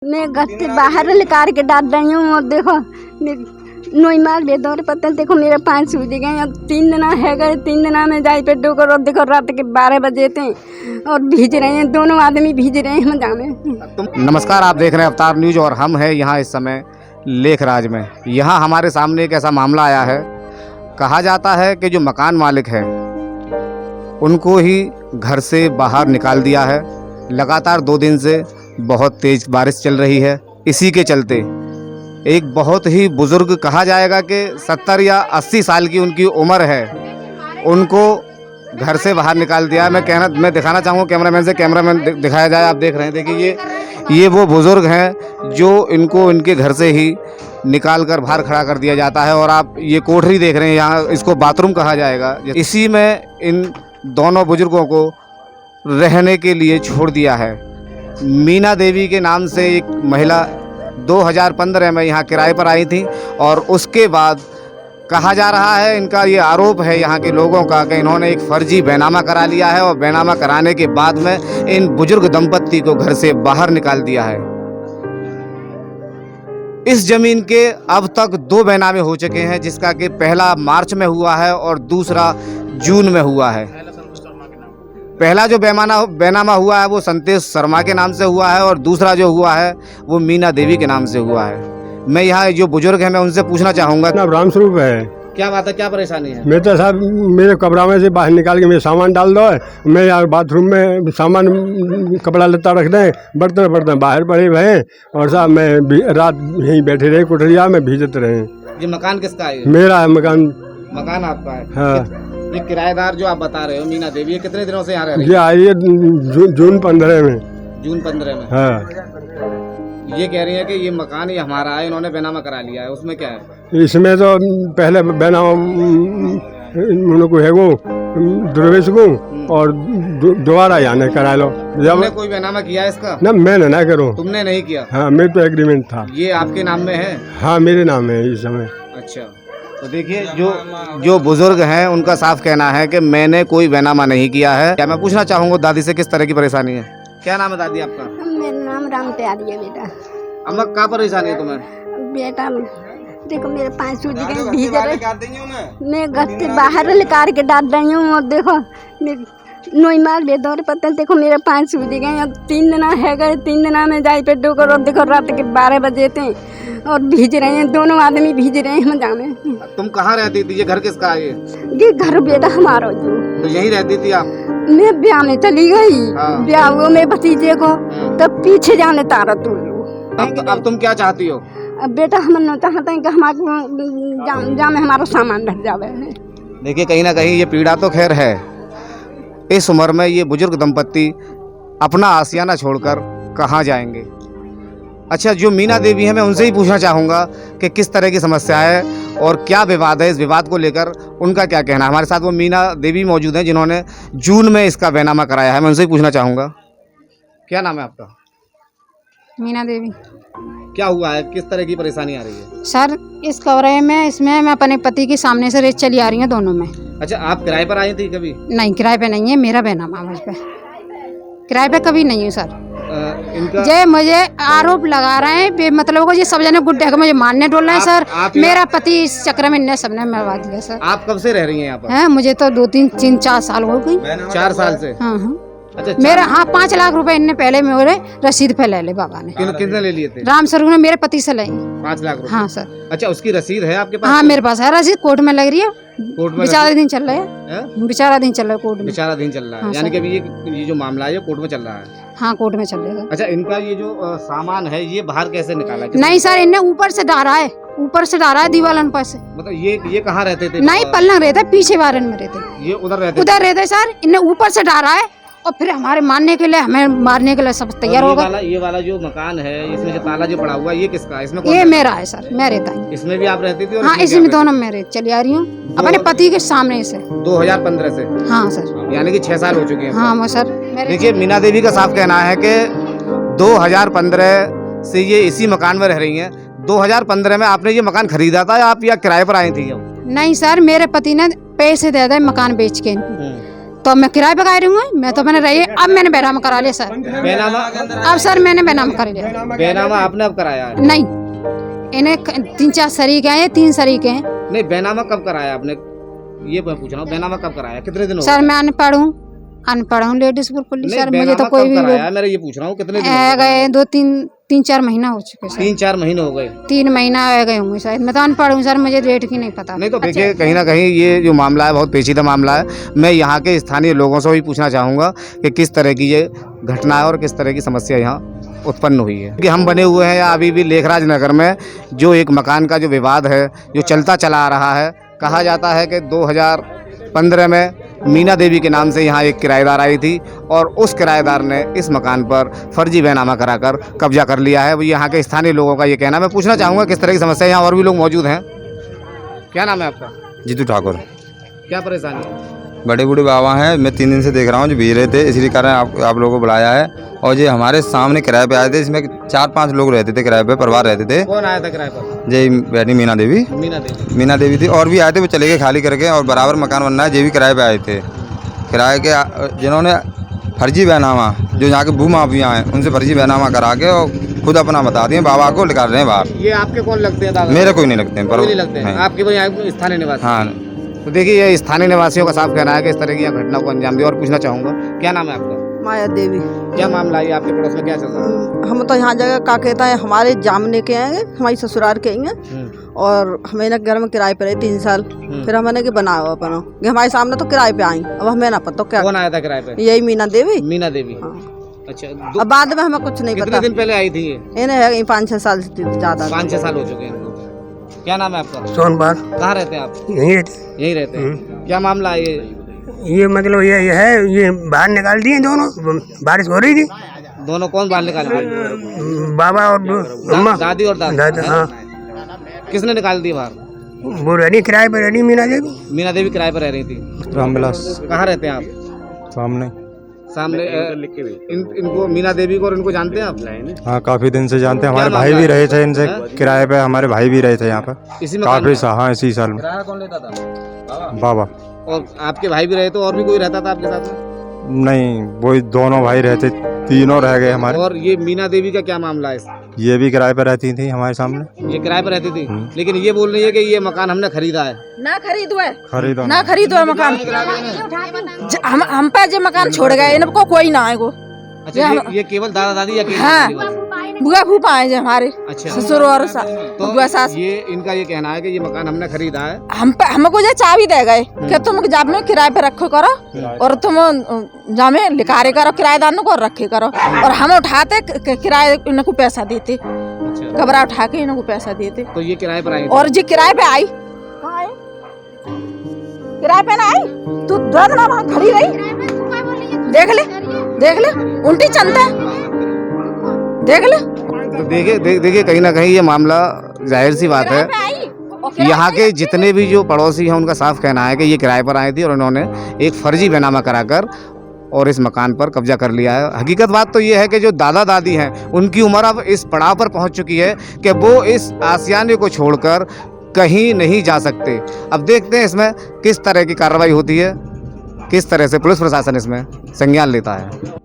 मैं घर से बाहर निकाल के डाल रही हूँ और देखो नोईमाल बेदौर पत्तल देखो मेरे 5 सूझ गए और 3 दिन है गए 3 दिन में जाई पे डोकर और देखो रात के 12 बजे थे और भीज रहे हैं, दोनों आदमी भीज रहे हैं मजा में। नमस्कार, आप देख रहे हैं अवतार न्यूज और हम हैं यहाँ इस समय लेखराज में। यहाँ हमारे सामने एक ऐसा मामला आया है। कहा जाता है कि जो मकान मालिक है उनको ही घर से बाहर निकाल दिया है। लगातार 2 दिन से बहुत तेज बारिश चल रही है। इसी के चलते एक बहुत ही बुजुर्ग, कहा जाएगा कि 70 या 80 साल की उनकी उम्र है, उनको घर से बाहर निकाल दिया। मैं दिखाना चाहूँगा कैमरामैन से, कैमरामैन दिखाया जाए। आप देख रहे हैं, देखिए ये वो बुजुर्ग हैं जो इनको इनके घर से ही निकाल कर बाहर खड़ा कर दिया जाता है। और आप ये कोठरी देख रहे हैं, यहाँ इसको बाथरूम कहा जाएगा। इसी में इन दोनों बुजुर्गों को रहने के लिए छोड़ दिया है। मीना देवी के नाम से एक महिला 2015 में यहाँ किराए पर आई थी और उसके बाद कहा जा रहा है, इनका ये आरोप है यहाँ के लोगों का, कि इन्होंने एक फर्जी बैनामा करा लिया है और बैनामा कराने के बाद में इन बुजुर्ग दंपत्ति को घर से बाहर निकाल दिया है। इस जमीन के अब तक 2 बैनामे हो चुके हैं, जिसका कि पहला मार्च में हुआ है और दूसरा जून में हुआ है। पहला जो बैनामा हुआ है वो संतोष शर्मा के नाम से हुआ है और दूसरा जो हुआ है वो मीना देवी के नाम से हुआ है। मैं यहाँ जो बुजुर्ग हैं मैं उनसे पूछना चाहूँगा। नाम राम स्वरूप है। क्या बात है, क्या परेशानी है? मैं तो साहब मेरे कमरा में से बाहर निकाल के मेरे सामान डाल दो। मैं यार बाथरूम में सामान कपड़ा लत्ता रख दें, बर्तन बाहर पड़े हुए और साहब मैं रात यहीं बैठे रहे कुठरिया में भीजत रहे। ये मकान किसका है? मेरा है मकान। मकान आपका है? हाँ। ये किराएदार जो आप बता रहे हो मीना देवी, ये कितने दिनों से यहाँ रह रही है? ये आई है जून 15 में। जून 15 में? हाँ। ये कह रही है कि ये मकान ही हमारा है, इन्होंने बैनामा करा लिया है। उसमें क्या है? इसमें तो पहले बैनामा उनको है वो दुर्वेश को और दोबारा यहाँ नहीं करा लो। तुमने कोई बैनामा किया है इसका? ना मैंने ना करूँ। तुमने नहीं किया? हाँ, मेरे तो एग्रीमेंट था। ये आपके नाम में है? हाँ, मेरे नाम है इस समय। अच्छा, तो देखिए जो बुजुर्ग हैं उनका साफ कहना है कि मैंने कोई बैनामा नहीं किया है। क्या मैं पूछना चाहूँगा दादी से किस तरह की परेशानी है? क्या नाम है दादी आपका? मेरा नाम राम प्यारी है बेटा। अम्मा क्या परेशानी है तुम्हें? बेटा देखो मेरे 5 सूझ गए भीज रहे, मैं घर से बाहर निकाल के डाल रही हूँ और देखो नोईमाल बेदौर पत्तल देखो मेरे 5 सूझ गए और 3 दिन है गए 3 दिन में जाई पे डोकर और देखो रात के 12 बजे थे और भीज रहे हैं, दोनों आदमी भीज रहे हैं मजा में। तुम कहाँ रहती थी? ये घर किसका है? ये घर बेटा हमारा जो। तो यहीं रहती थी आप? मैं ब्याह में चली गई। हाँ। ब्याह हुआ मेरे भतीजे को, तब पीछे जाने तारा तू। अब तुम क्या चाहती हो? अब बेटा हम चाहते हैं कि हमारे जाम में हमारा सामान रख जावे। देखिए कहीं ना कहीं ये पीड़ा तो खैर है। इस उम्र में ये बुजुर्ग दंपत्ति अपना आसियाना छोड़कर कहाँ जाएंगे? अच्छा, जो मीना देवी है मैं उनसे ही पूछना चाहूँगा कि किस तरह की समस्या है और क्या विवाद है। इस विवाद को लेकर उनका क्या कहना है। हमारे साथ वो मीना देवी मौजूद हैं जिन्होंने जून में इसका बैनामा कराया है। मैं उनसे ही पूछना चाहूँगा, क्या नाम है आपका? मीना देवी। क्या हुआ है, किस तरह की परेशानी आ रही है? सर इस कमरे में इसमें मैं अपने पति के सामने से रेत चली आ रही हूँ दोनों में। अच्छा, आप किराए पर आई थी कभी? नहीं, किराए पे नहीं है, मेरा बैनामा मुझ पे। किराए पे कभी नहीं है सर। इनका ये मुझे आरोप लगा रहे हैं बेमतलब को, ये सब जने गुड्डे को मुझे मारने डोल रहे हैं सर। मेरा पति इस चक्र में सबने मरवा दिया सर। आप कब से रह रही हैं यहाँ पर? है मुझे तो 2-3-4 साल हो गई। 4 साल से? हाँ हाँ। अच्छा, मेरा 5 लाख रुपए इनने पहले मेरे रसीद पे ले बाबा ने। कितने ले लिए थे? राम स्वरूप ने मेरे पति से लाई 5 लाख रुपए? हाँ सर। अच्छा, उसकी रसीद है आपके पास? हाँ मेरे पास है रसीद, कोर्ट में लग रही है। कोर्ट में बेचारा दिन चल रहा है, बेचारा दिन चल रहा है कोर्ट में। बेचारा दिन चल रहा है। हाँ, यानी कि अभी ये जो मामला है ये कोर्ट में चल रहा है? हाँ, कोर्ट में चल रहा है। अच्छा, इनका ये जो सामान है ये बाहर कैसे निकाला? नहीं सर, इनने ऊपर से डाला है, ऊपर से डाला है दीवालन पर से। मतलब ये कहाँ रहते थे? नहीं, पलंग रहता है पीछे बारन में रहते। ये उधर रहते? उधर रहते सर। इनने ऊपर से डाला है और फिर हमारे मारने के लिए, हमें मारने के लिए सब तैयार हो गए। ये वाला जो मकान है इसमें जो ताला जो पड़ा हुआ है ये किसका है? इसमें ये मेरा है सर, मैं रहता हूँ। इसमें भी आप रहती थी? और हाँ, इसमें दोनों में चली आ रही हूँ अपने पति के सामने से। 2015 से? हाँ सर। यानी कि 6 साल हो चुके हैं? हाँ वो सर। देखिए मीना देवी का साफ कहना है कि 2015 से ये इसी मकान में रह रही हैं। 2015 में आपने ये मकान खरीदा था या आप या किराए पर आई थी? नहीं सर, मेरे पति ने पैसे दे दिए मकान बेच के। तो कब मैं किराए पे रही हूँ, मैं तो मैंने रही, अब मैंने बेनामा करा लिया सर। बेनामा अब सर मैंने बेनामा कर लिया। बेनामा आपने अब कराया है? नहीं, इन्हें 3-4 शरीक हैं, ये 3 शरीक हैं। नहीं, बेनामा कब कराया आपने, ये मैं पूछ रहा हूँ, बेनामा कब कराया, कितने दिन हो सर मैं अनपढ़ हूँ लेडीज बिल्कुल नहीं, सर, मुझे तो बेनामा कोई कब भी कराया, मैं ये पूछ रहा हूँ कितने दिन हो गए 2-3-4 महीना हो चुके सर। 3-4 महीने हो गए। 3 महीना आ गए होंगे शायद, मैं तो अनपढ़ हूँ सर, मुझे रेट की नहीं पता। नहीं तो देखिए, कहीं ना कहीं ये जो मामला है बहुत पेचीदा मामला है। मैं यहाँ के स्थानीय लोगों से भी पूछना चाहूँगा कि किस तरह की ये घटना है और किस तरह की समस्या यहाँ उत्पन्न हुई है। कि हम बने हुए हैं या अभी भी लेखराज नगर में जो एक मकान का जो विवाद है जो चलता चला आ रहा है। कहा जाता है कि 2015 में मीना देवी के नाम से यहाँ एक किराएदार आई थी और उस किराएदार ने इस मकान पर फर्जी बैनामा कराकर कब्जा कर लिया है। वो यहाँ के स्थानीय लोगों का ये कहना है। मैं पूछना चाहूँगा किस तरह की समस्या है, यहाँ और भी लोग मौजूद हैं। क्या नाम है आपका? जीतू ठाकुर। क्या परेशानी है? बड़े बूढ़े बाबा हैं, मैं 3 दिन से देख रहा हूँ जो भीग रहे थे, इसी कारण आप लोगों को बुलाया है। और ये हमारे सामने किराए पे आए थे, इसमें 4-5 लोग रहते थे किराए पे, परिवार रहते थे। कौन आया था किराए पर? जय बैठी मीना देवी थी और भी आए थे, वो चले गए खाली करके, और बराबर मकान बनना है, ये भी किराए पे आए थे। किराए के जिन्होंने फर्जी बैनामा, जो यहाँ के भू माफिया हैं, उनसे फर्जी बैनामा करा के और खुद अपना बता दिए, बाबा को निकाल रहे हैं बाहर। ये आपके कौन लगते हैं दादा? मेरे कोई नहीं लगते हैं, पर नहीं लगते हैं। आपके कोई स्थानीय निवासी? हाँ। तो देखिए, ये स्थानीय निवासियों का साफ कहना है कि इस तरह की घटना को अंजाम दिया। और पूछना चाहूँगा, क्या नाम है आपका? माया देवी। क्या मामला है आपके पड़ोस में, क्या चल रहा है? हम तो यहाँ जगह का कहता है, हमारे जामने के आएंगे, हमारी ससुराल के आएंगे, और हमें ना घर में किराए पे रहे 3 साल। फिर हमने कि बनाओ अपना, हमारे सामने तो किराए पे आई, अब हमें ना पता क्या। कौन आया था किराए पे? यही मीना देवी। मीना देवी, हाँ। अच्छा। अब बाद में हमें कुछ नहीं पता। कितने दिन पहले आई थी ये? इन्हें है 5-6 साल से ज्यादा। 5-6 साल हो चुके हैं। क्या नाम है आपका? सोनबाग। कहाँ रहते हैं आप? यहीं रहते हैं। क्या मामला है ये मतलब ये है, ये बाहर निकाल दिए दोनों, बारिश हो रही थी। दोनों कौन बाहर निकाल दिए? बाबा और अम्मा। दादी और दादा। हाँ। किसने निकाल दी बाहर? वो रहनी किराए पर, रहनी मीना देवी। मीना देवी किराए पर रह रही थी। रामविलास। कहाँ रहते हैं आप? सामने। इनको मीना देवी को और इनको जानते हैं आप? हाँ, काफी दिन से जानते हैं, हमारे भाई भी रहे थे इनसे किराए पे, हमारे भाई भी रहे थे यहाँ पर इसी में काफी हाँ, इसी साल में। किराया कौन लेता था? बाबा। और आपके भाई भी रहे तो और भी कोई रहता था आपके साथ में? नहीं, वही दोनों भाई रहते, तीनों रह गए हमारे। और ये मीना देवी का क्या मामला है? ये भी किराए पर रहती थी हमारे सामने। ये किराए पर रहती थी, लेकिन ये बोल रही है कि ये मकान हमने खरीदा है। ना खरीदो है, खरीदो ना खरीदो है मकान। हम पे जो मकान छोड़ गए, इनको कोई ना आएगो। अच्छा, ये केवल दादा दादी या केवल हाँ, बुआ फूफा है जो हमारे। अच्छा। ससुर और बुआ सास। ये इनका ये कहना है कि ये मकान हमने खरीदा है। हमको जो चाबी दे गए कि तुम जब में किराए पे रखो करो, और तुम जामे लिखारे करो किराएदार को और रखे करो, और हम उठाते किराए इनको पैसा देते। कबरा उठा के इनको पैसा देते। तो ये किराए पर आई और जी किराए पे आई, किराए पे ना आई, तू 2 दिन वहाँ खड़ी रही। देख ले उल्टी चलता है, देख ले। तो देखिए कहीं ना कहीं ये मामला जाहिर सी बात है। यहाँ के जितने भी जो पड़ोसी हैं उनका साफ कहना है कि ये किराए पर आई थी और उन्होंने एक फर्जी बैनामा कराकर और इस मकान पर कब्जा कर लिया है। हकीकत बात तो ये है कि जो दादा दादी हैं उनकी उम्र अब इस पड़ाव पर पहुँच चुकी है कि वो इस आसियाने को छोड़कर कहीं नहीं जा सकते। अब देखते हैं इसमें किस तरह की कार्रवाई होती है, किस तरह से पुलिस प्रशासन इसमें संज्ञान लेता है।